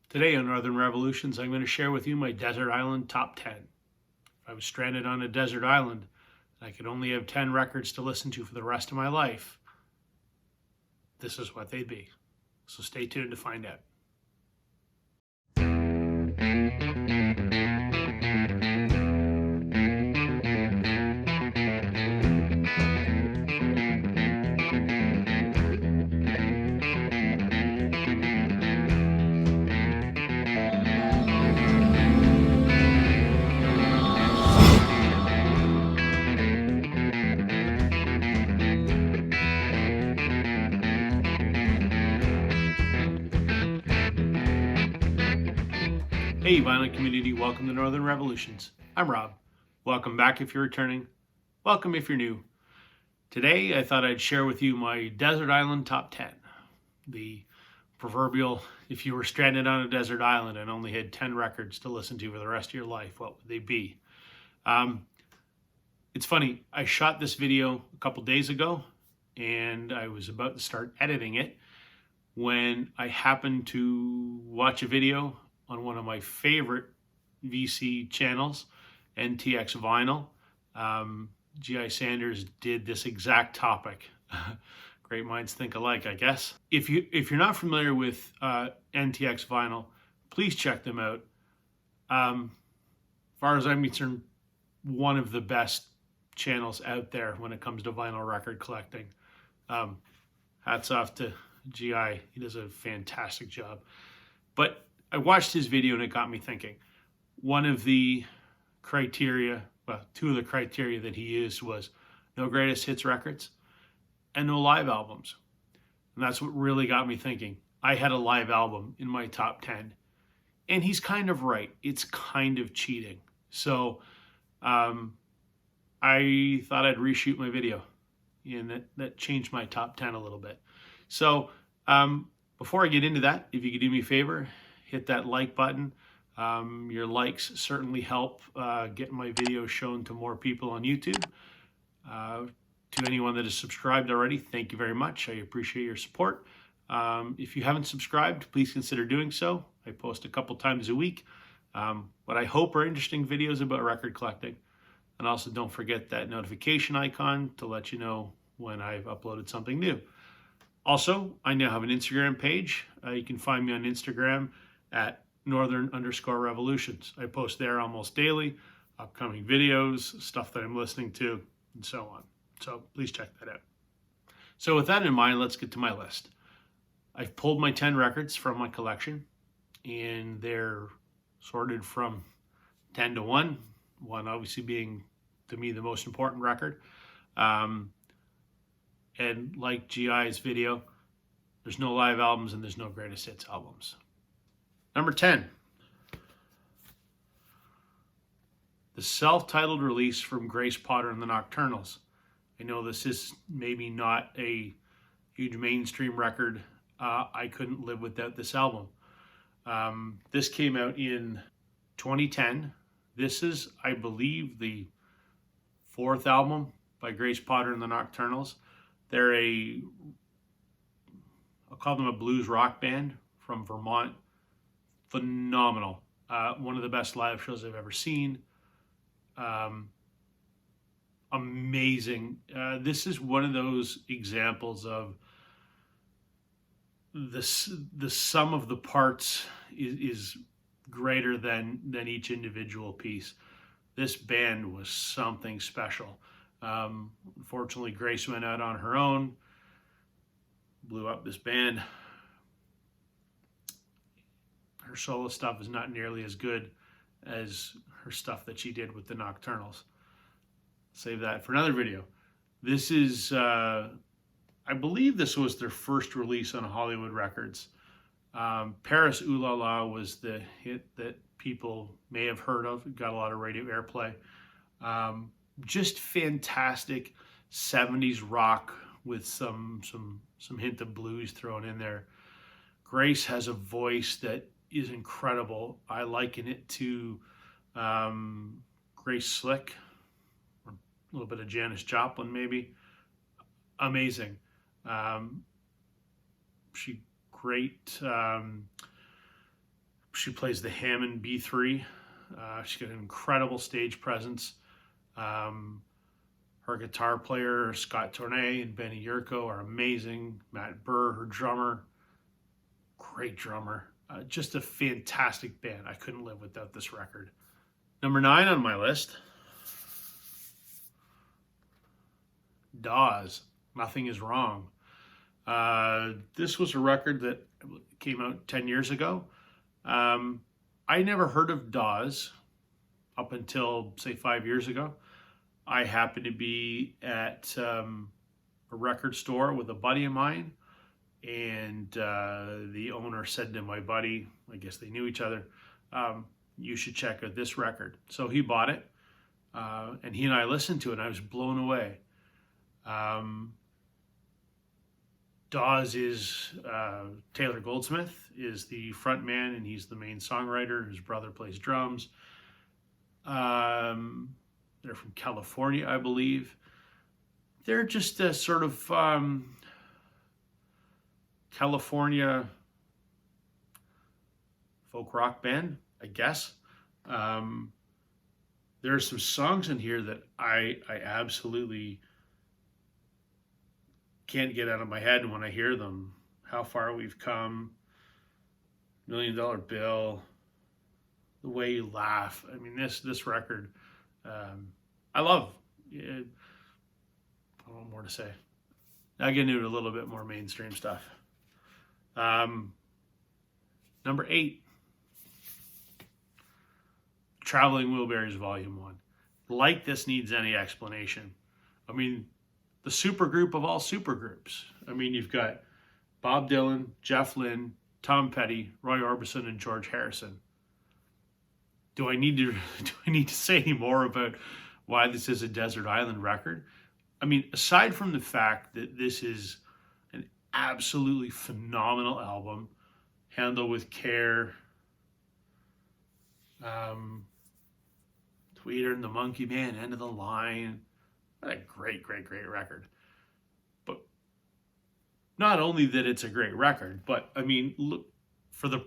Today on Northern Revolutions, I'm going to share with you my desert island top 10. If I was stranded on a desert island and I could only have 10 records to listen to for the rest of my life, this is what they'd be. So stay tuned to find out. Hey vinyl community, welcome to Northern Revolutions. I'm Rob. Welcome back if you're returning. Welcome if you're new. Today I thought I'd share with you my desert island top 10. The proverbial, if you were stranded on a desert island and only had 10 records to listen to for the rest of your life, what would they be? It's funny, I shot this video a couple days ago and I was about to start editing it when I happened to watch a video on one of my favorite VC channels, NTX Vinyl. G.I. Sanders did this exact topic. Great minds think alike, I guess. If you're not familiar with NTX Vinyl, please check them out. As far as I'm concerned, one of the best channels out there when it comes to vinyl record collecting. Hats off to G.I. He does a fantastic job. But I watched his video and it got me thinking. One of the criteria, well, two of the criteria that he used was no greatest hits records and no live albums. And that's what really got me thinking. I had a live album in my top 10. And he's kind of right. It's kind of cheating. So I thought I'd reshoot my video. And that changed my top 10 a little bit. So before I get into that, if you could do me a favor, hit that like button. Your likes certainly help get my videos shown to more people on YouTube. To anyone that is subscribed already, thank you very much. I appreciate your support. If you haven't subscribed, please consider doing so. I post a couple times a week. What I hope are interesting videos about record collecting. And also don't forget that notification icon to let you know when I've uploaded something new. Also, I now have an Instagram page. You can find me on Instagram at Northern_Revolutions. I post there almost daily, upcoming videos, stuff that I'm listening to, and so on. So please check that out. So with that in mind, let's get to my list. I've pulled my 10 records from my collection, and they're sorted from 10 to 1, one obviously being, to me, the most important record. And like GI's video, there's no live albums and there's no greatest hits albums. Number 10, the self-titled release from Grace Potter and the Nocturnals. I know this is maybe not a huge mainstream record. I couldn't live without this album. This came out in 2010. This is, I believe, the fourth album by Grace Potter and the Nocturnals. They're I'll call them a blues rock band from Vermont. Phenomenal. One of the best live shows I've ever seen. Amazing. This is one of those examples of the sum of the parts is greater than each individual piece. This band was something special. Unfortunately, Grace went out on her own, blew up this band. Her solo stuff is not nearly as good as her stuff that she did with the Nocturnals. Save that for another video. This is, I believe this was their first release on Hollywood Records. Paris Ooh La La was the hit that people may have heard of. It got a lot of radio airplay. Just fantastic 70s rock with some hint of blues thrown in there. Grace has a voice that is incredible. I liken it to Grace Slick, or a little bit of Janis Joplin maybe. Amazing. She great She plays the Hammond B3. She's got an incredible stage presence. Her guitar player, Scott Tournay and Benny Yurko, are amazing. Matt Burr, her drummer, great drummer. Just a fantastic band. I couldn't live without this record. Number 9 on my list, Dawes, Nothing Is Wrong. This was a record that came out 10 years ago. I never heard of Dawes up until, say, 5 years ago. I happened to be at a record store with a buddy of mine, and the owner said to my buddy, I guess they knew each other, you should check out this record. So he bought it, and he and I listened to it, and I was blown away. Dawes is, Taylor Goldsmith is the front man, and he's the main songwriter. His brother plays drums. They're from California, I believe. They're just a sort of California folk rock band, I guess. There are some songs in here that I absolutely can't get out of my head when I hear them. How Far We've Come, $1 Million Bill, The Way You Laugh. I mean, this record, I love. I don't know more to say. Now get into a little bit more mainstream stuff. Number 8, Traveling Wilburys Volume 1. Like this needs any explanation. I mean, the supergroup of all supergroups. I mean, you've got Bob Dylan, Jeff Lynne, Tom Petty, Roy Orbison, and George Harrison. Do I need to say any more about why this is a desert island record? I mean, aside from the fact that this is an absolutely phenomenal album, handled with care, Tweeter and the Monkey Man, End of the Line. What a great record. But not only that it's a great record, but I mean, look, for the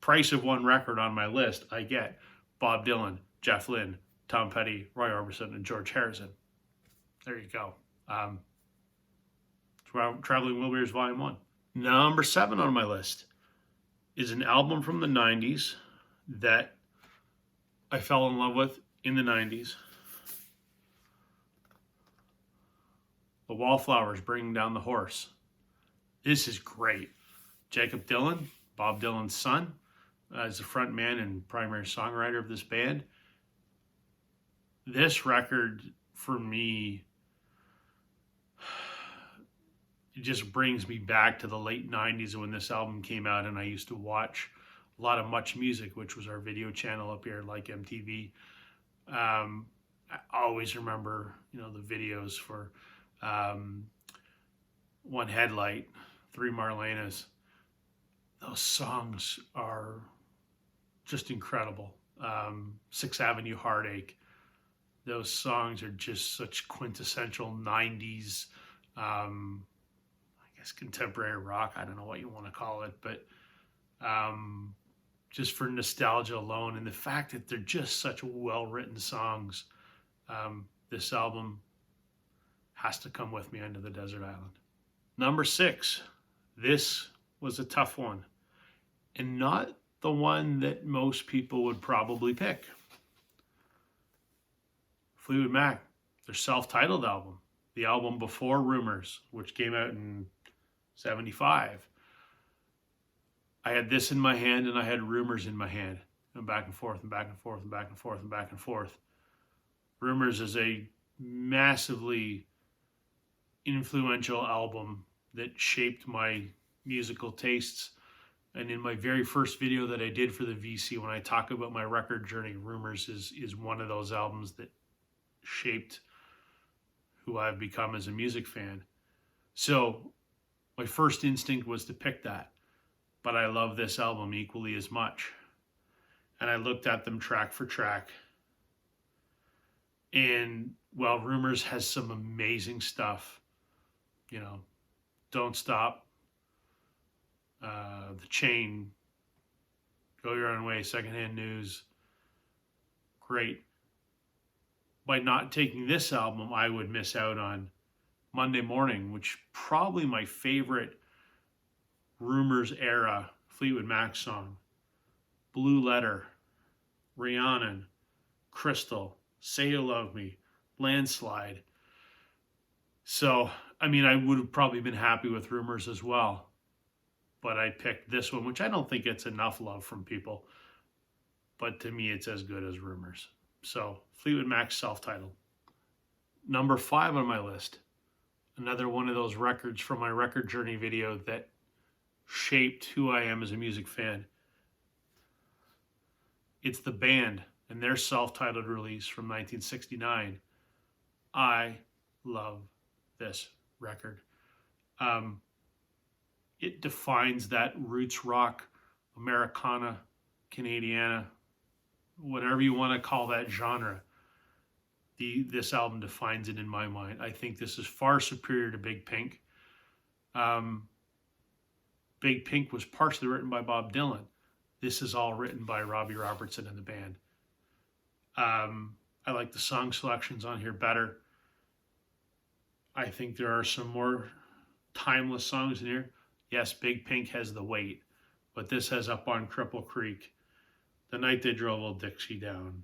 price of one record on my list, I get Bob Dylan, Jeff Lynne, Tom Petty, Roy Orbison, and George Harrison. There you go. Traveling Wilburys Volume 1. Number 7 on my list is an album from the 90s that I fell in love with in the 90s. The Wallflowers, Bringing Down the Horse. This is great. Jacob Dylan, Bob Dylan's son, as the front man and primary songwriter of this band. This record, for me, it just brings me back to the late 90s when this album came out, and I used to watch a lot of Much Music, which was our video channel up here, like MTV. I always remember, the videos for One Headlight, Three Marlenas. Those songs are just incredible. 6th Avenue Heartache. Those songs are just such quintessential 90s, I guess contemporary rock. I don't know what you want to call it, but just for nostalgia alone and the fact that they're just such well-written songs, this album has to come with me onto the desert island. Number 6, this was a tough one, and not the one that most people would probably pick. Fleetwood Mac, their self-titled album, the album before Rumors, which came out in 75. I had this in my hand and I had Rumors in my hand, and back and forth and back and forth and back and forth and back and forth. Rumors is a massively influential album that shaped my musical tastes. And in my very first video that I did for the VC, when I talk about my record journey, Rumors is one of those albums that shaped who I've become as a music fan. So my first instinct was to pick that, but I love this album equally as much. And I looked at them track for track. And while Rumors has some amazing stuff, Don't Stop, The Chain, Go Your Own Way, Secondhand News, great. By not taking this album, I would miss out on Monday Morning, which probably my favorite Rumors era Fleetwood Mac song. Blue Letter, Rhiannon, Crystal, Say You Love Me, Landslide. So, I mean, I would have probably been happy with Rumors as well. But I picked this one, which I don't think gets enough love from people. But to me, it's as good as Rumors. So, Fleetwood Mac's self-titled. Number 5 on my list. Another one of those records from my record journey video that shaped who I am as a music fan. It's The Band and their self-titled release from 1969. I love this record. It defines that roots rock, Americana, Canadiana, whatever you want to call that genre. This album defines it in my mind. I think this is far superior to Big Pink. Big Pink was partially written by Bob Dylan. This is all written by Robbie Robertson and the band. I like the song selections on here better. I think there are some more timeless songs in here. Yes, Big Pink has The Weight, but this has Up on Cripple Creek, The Night They Drove Old Dixie Down,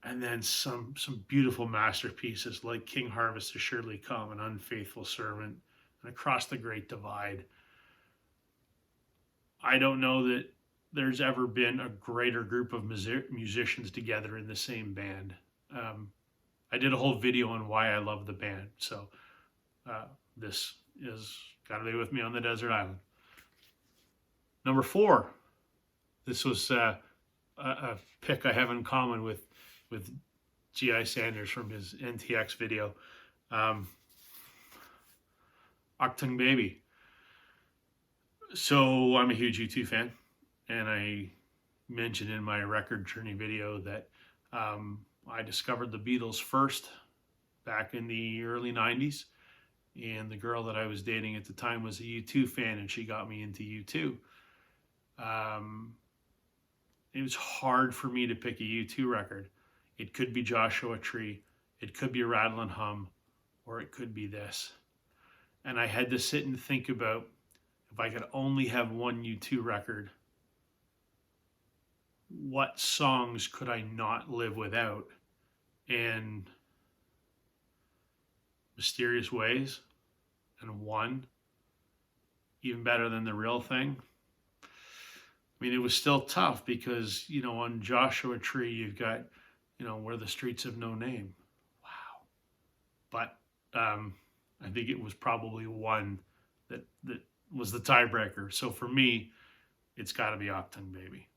and then some beautiful masterpieces like King Harvest Has Surely Come, An Unfaithful Servant, and Across the Great Divide. I don't know that there's ever been a greater group of musicians together in the same band. I did a whole video on why I love the band, so this is Gotta Lay With Me on the Desert Island. Number 4, this was a pick I have in common with G.I. Sanders from his NTX video. Octung Baby. So I'm a huge U2 fan, and I mentioned in my record journey video that I discovered the Beatles first back in the early 90s, and the girl that I was dating at the time was a U2 fan, and she got me into U2. It was hard for me to pick a U2 record. It could be Joshua Tree, it could be Rattle and Hum, or it could be this. And I had to sit and think about, if I could only have one U2 record, what songs could I not live without? And Mysterious Ways and One, even better than The Real Thing. I mean, it was still tough because, you know, on Joshua Tree, you've got, you know, Where the Streets Have No Name. Wow. But I think it was probably One that was the tiebreaker. So for me, it's got to be Octung Baby.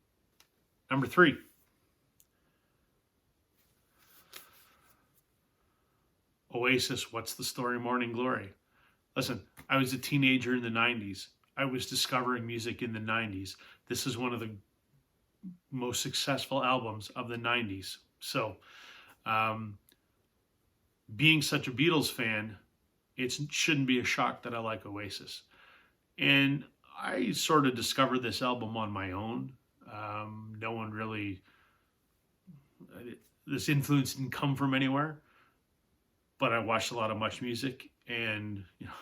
Number 3. Oasis, What's the Story, Morning Glory. Listen, I was a teenager in the 90s. I was discovering music in the 90s. This is one of the most successful albums of the 90s. So, being such a Beatles fan, it shouldn't be a shock that I like Oasis. And I sort of discovered this album on my own. No one really, this influence didn't come from anywhere, but I watched a lot of Much Music, and, you know,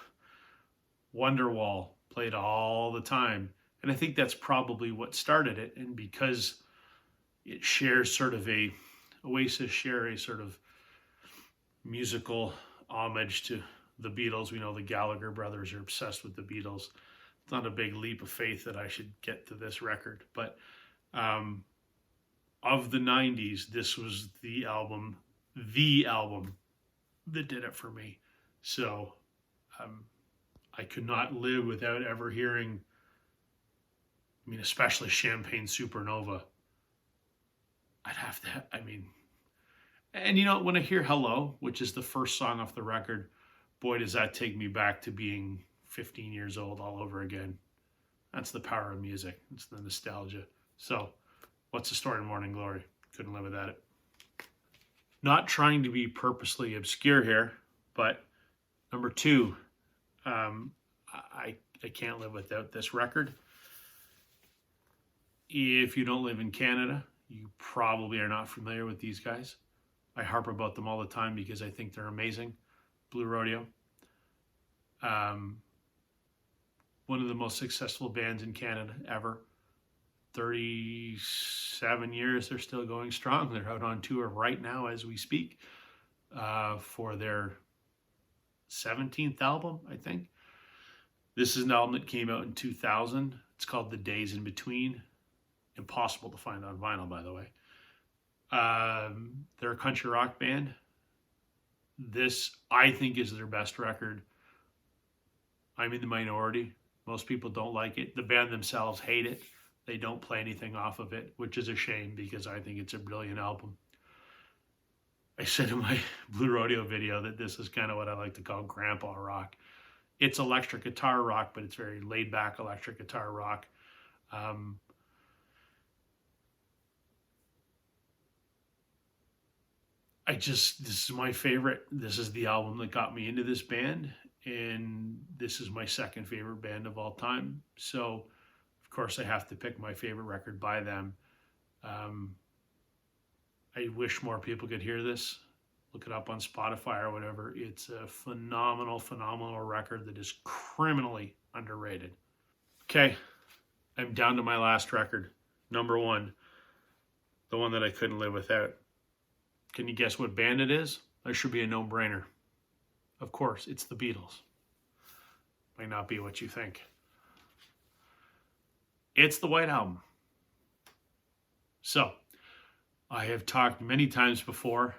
Wonderwall played all the time. And I think that's probably what started it. And because it shares sort of Oasis share a sort of musical homage to the Beatles. We know the Gallagher brothers are obsessed with the Beatles. It's not a big leap of faith that I should get to this record, but of the 90s, this was the album that did it for me. So I could not live without ever hearing, I mean, especially Champagne Supernova. I'd have to, and you know, when I hear Hello, which is the first song off the record, boy, does that take me back to being 15 years old all over again. That's the power of music. It's the nostalgia. So, What's the Story, Morning Glory? Couldn't live without it. Not trying to be purposely obscure here, but number 2, I can't live without this record. If you don't live in Canada, you probably are not familiar with these guys. I harp about them all the time because I think they're amazing. Blue Rodeo. One of the most successful bands in Canada ever. 37 years, they're still going strong. They're out on tour right now as we speak for their 17th album, I think. This is an album that came out in 2000. It's called The Days in Between. Impossible to find on vinyl, by the way. They're a country rock band. This, I think, is their best record. I'm in the minority. Most people don't like it. The band themselves hate it. They don't play anything off of it, which is a shame because I think it's a brilliant album. I said in my Blue Rodeo video that this is kind of what I like to call grandpa rock. It's electric guitar rock, but it's very laid back electric guitar rock. This is my favorite. This is the album that got me into this band, and this is my second favorite band of all time. So, of course, I have to pick my favorite record by them. I wish more people could hear this. Look it up on Spotify or whatever. It's a phenomenal, phenomenal record that is criminally underrated. Okay, I'm down to my last record. Number one, the one that I couldn't live without. Can you guess what band it is? That should be a no-brainer. Of course, it's the Beatles. Might not be what you think. It's the White Album. So, I have talked many times before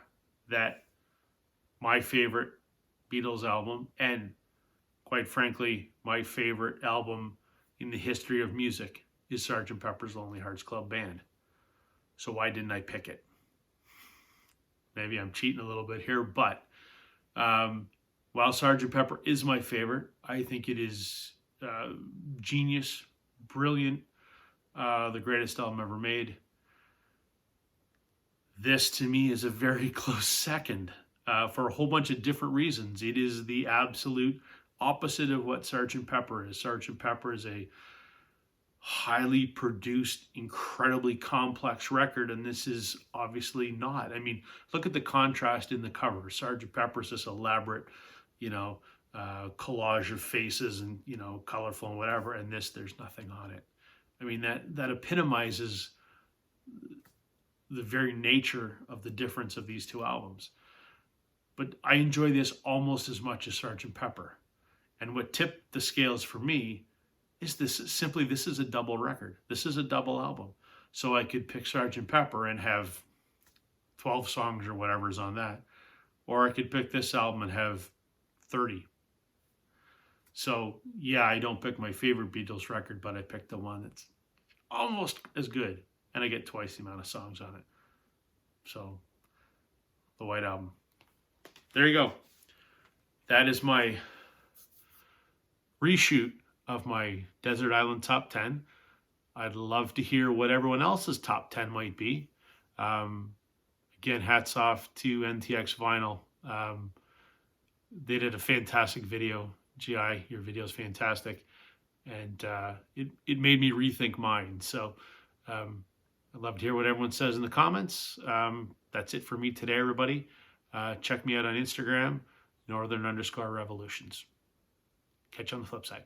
that my favorite Beatles album, and quite frankly, my favorite album in the history of music, is Sgt. Pepper's Lonely Hearts Club Band. So why didn't I pick it? Maybe I'm cheating a little bit here, but while Sgt. Pepper is my favorite, I think it is genius, brilliant, the greatest album ever made. This, to me, is a very close second for a whole bunch of different reasons. It is the absolute opposite of what Sgt. Pepper is. Sgt. Pepper is a highly produced, incredibly complex record, and this is obviously not. I mean, look at the contrast in the cover. Sgt. Pepper's this elaborate, collage of faces and, colorful and whatever, and this, there's nothing on it. I mean, that epitomizes the very nature of the difference of these two albums. But I enjoy this almost as much as Sgt. Pepper. And what tipped the scales for me is this is a double record. This is a double album. So I could pick Sgt. Pepper and have 12 songs or whatever's on that. Or I could pick this album and have 30. So yeah, I don't pick my favorite Beatles record, but I picked the one that's almost as good. And I get twice the amount of songs on it. So, the White Album. There you go. That is my reshoot of my Desert Island Top 10. I'd love to hear what everyone else's Top 10 might be. Again, hats off to NTX Vinyl. They did a fantastic video. GI, your video is fantastic. And it made me rethink mine. So, I'd love to hear what everyone says in the comments. That's it for me today, everybody. Check me out on Instagram, Northern_Revolutions. Catch you on the flip side.